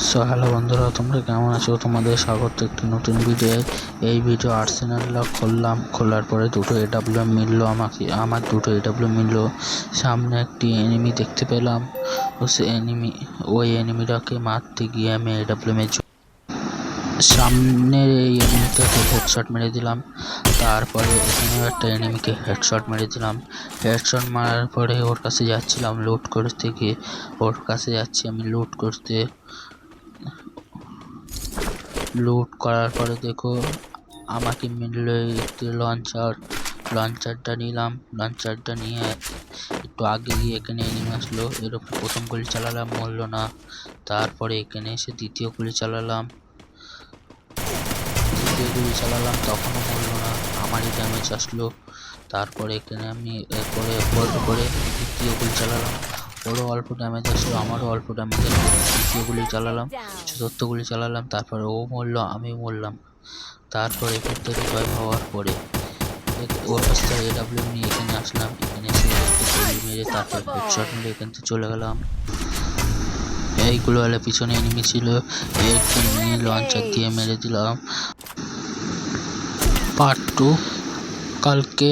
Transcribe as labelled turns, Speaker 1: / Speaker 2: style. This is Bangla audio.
Speaker 1: সো হ্যালো বন্ধুরা, তোমরা কেমন আছো? তোমাদের স্বাগত একটি নতুন ভিডিও। এই ভিডিও আর্সেনাল লক করলাম। খোলার পরে দুটো এডাব্লিউএম মিললো আমার দুটো এডাব্লিউএম মিললো। সামনে একটি এনিমি দেখতে পেলাম। ওই এনিমিটাকে মারতে গিয়ে আমি এডাব্লিউএমের সামনের এই এনিমিটাকে হেডশট মেরে দিলাম। তারপরে এখানেও একটা এনিমিকে হেডশট মেরে দিলাম। হেডশট মারার পরে ওর কাছে যাচ্ছিলাম লুট করতে গিয়ে। ওর কাছে যাচ্ছি আমি লুট করতে। লুট করার পরে দেখো আমাকে মিলল একটি লঞ্চারটা নিলাম। লঞ্চারটা নিয়ে একটু আগে গিয়ে এখানে এনিমি আসলো। এর উপর প্রথম গুলি চালালাম, মরলো না। তারপরে এখানে এসে দ্বিতীয় গুলি চালালাম, তখনও মরলো না, আমারই ড্যামেজ আসলো। তারপরে এখানে আমি করে দ্বিতীয় গুলি চালালাম, ওরও অল্প ড্যামেজ আসলো, আমারও অল্প ড্যামেজ আসলো। তৃতীয় গুলি চালালাম, চতুর্থ গুলি চালালাম, তারপরে ও মরলো, আমিও মরলাম। তারপরে এখান থেকে রিভাইভ হওয়ার পরে ওর কাছ থেকে এডাব্লিউ নিয়ে এখানে আসলাম। এখানে এসে একটু গুলি মেরে তারপর হেডশট মেরে এখান থেকে চলে গেলাম। এইগুলো হলে পিছনে এনিমি ছিল, একে নিয়ে লঞ্চার দিয়ে মেরে দিলাম। পার্ট 2 কালকে